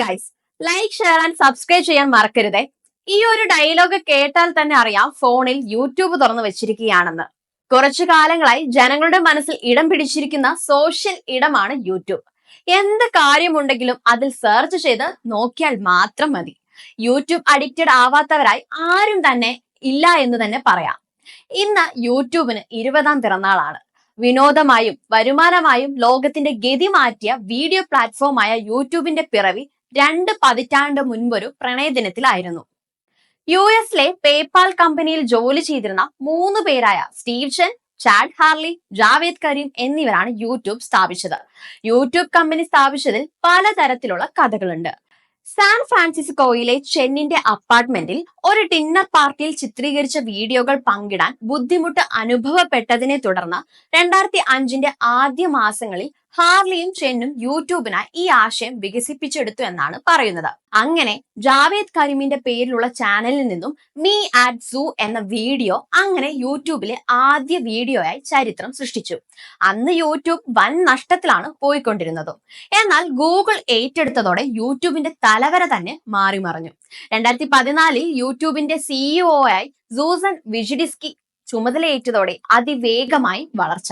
Guys, like share and subscribe ചെയ്യാൻ മറക്കരുതേ. ഈ ഒരു ഡയലോഗ് കേട്ടാൽ തന്നെ അറിയാം ഫോണിൽ യൂട്യൂബ് തുറന്നു വെച്ചിരിക്കുകയാണെന്ന്. കുറച്ചു കാലങ്ങളായി ജനങ്ങളുടെ മനസ്സിൽ ഇടം പിടിച്ചിരിക്കുന്ന സോഷ്യൽ ഇടമാണ് യൂട്യൂബ്. എന്ത് കാര്യമുണ്ടെങ്കിലും അതിൽ സെർച്ച് ചെയ്ത് നോക്കിയാൽ മാത്രം മതി. യൂട്യൂബ് അഡിക്റ്റഡ് ആവാത്തവരായി ആരും തന്നെ ഇല്ല എന്ന് തന്നെ പറയാം. ഇന്ന് യൂട്യൂബിന് 20ാം പിറന്നാളാണ്. വിനോദമായും വരുമാനമായും ലോകത്തിന്റെ ഗതി മാറ്റിയ വീഡിയോ പ്ലാറ്റ്ഫോമായ യൂട്യൂബിന്റെ പിറവി 2 പതിറ്റാണ്ട് മുൻപൊരു പ്രണയദിനത്തിലായിരുന്നു. US-ലെ പേപാൽ കമ്പനിയിൽ ജോലി ചെയ്തിരുന്ന 3 പേരായ Steve Chen, Chad Hurley, Jawed Karim എന്നിവരാണ് യൂട്യൂബ് സ്ഥാപിച്ചത്. യൂട്യൂബ് കമ്പനി സ്ഥാപിച്ചതിൽ പലതരത്തിലുള്ള കഥകളുണ്ട്. സാൻ ഫ്രാൻസിസ്കോയിലെ ചെന്നിന്റെ അപ്പാർട്ട്മെന്റിൽ ഒരു ഡിന്നർ പാർട്ടിയിൽ ചിത്രീകരിച്ച വീഡിയോകൾ പങ്കിടാൻ ബുദ്ധിമുട്ട് അനുഭവപ്പെട്ടതിനെ തുടർന്ന് 2005 ആദ്യ മാസങ്ങളിൽ ഹാർലിയും ചെന്നും യൂട്യൂബിനായി ഈ ആശയം വികസിപ്പിച്ചെടുത്തു എന്നാണ് പറയുന്നത്. അങ്ങനെ ജാവേദ് കരീമിന്റെ പേരിലുള്ള ചാനലിൽ നിന്നും മീ ആറ്റ് സൂ എന്ന വീഡിയോ അങ്ങനെ യൂട്യൂബിലെ ആദ്യ വീഡിയോയായി ചരിത്രം സൃഷ്ടിച്ചു. അന്ന് യൂട്യൂബ് വൻ നഷ്ടത്തിലാണ് പോയിക്കൊണ്ടിരുന്നത്. എന്നാൽ ഗൂഗിൾ ഏറ്റെടുത്തതോടെ യൂട്യൂബിന്റെ തലവര തന്നെ മാറി മറിഞ്ഞു. 2014 യൂട്യൂബിന്റെ CEO ആയി സൂസൻ വിജിഡിസ്കി ചുമതലയേറ്റതോടെ അതിവേഗമായി വളർച്ച.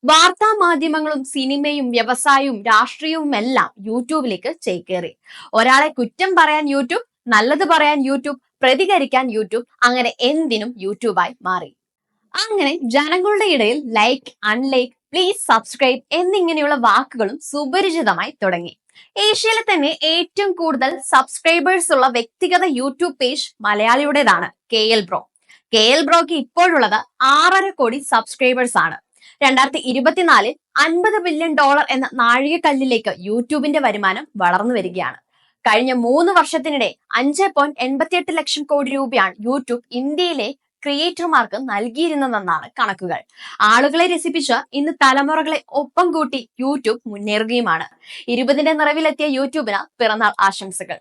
വാർത്താ മാധ്യമങ്ങളും സിനിമയും വ്യവസായവും രാഷ്ട്രീയവും എല്ലാം യൂട്യൂബിലേക്ക് ചേക്കേറി. ഒരാളെ കുറ്റം പറയാൻ യൂട്യൂബ്, നല്ലത് പറയാൻ യൂട്യൂബ്, പ്രതികരിക്കാൻ യൂട്യൂബ്, അങ്ങനെ എന്തിനും യൂട്യൂബായി മാറി. അങ്ങനെ ജനങ്ങളുടെ ഇടയിൽ ലൈക്ക്, അൺലൈക്ക്, പ്ലീസ് സബ്സ്ക്രൈബ് എന്നിങ്ങനെയുള്ള വാക്കുകളും സുപരിചിതമായി തുടങ്ങി. ഏഷ്യയിലെ തന്നെ ഏറ്റവും കൂടുതൽ സബ്സ്ക്രൈബേഴ്സ് ഉള്ള വ്യക്തിഗത യൂട്യൂബ് പേജ് മലയാളിയുടേതാണ് KL ബ്രോ. KL ബ്രോയ്ക്ക് ഇപ്പോഴുള്ളത് 6.5 കോടി സബ്സ്ക്രൈബേഴ്സ് ആണ്. 2024 $50 ബില്യൺ എന്ന നാഴികക്കല്ലിലേക്ക് യൂട്യൂബിന്റെ വരുമാനം വളർന്നു വരികയാണ്. കഴിഞ്ഞ 3 വർഷത്തിനിടെ 5.88 ലക്ഷം കോടി രൂപയാണ് യൂട്യൂബ് ഇന്ത്യയിലെ ക്രിയേറ്റർമാർക്ക് നൽകിയിരുന്നതെന്നാണ് കണക്കുകൾ. ആളുകളെ രസിപ്പിച്ച് ഇന്ന് തലമുറകളെ ഒപ്പം കൂട്ടി യൂട്യൂബ് മുന്നേറുകയുമാണ്. 20ന്റെ നിറവിലെത്തിയ യൂട്യൂബിന് പിറന്നാൾ ആശംസകൾ.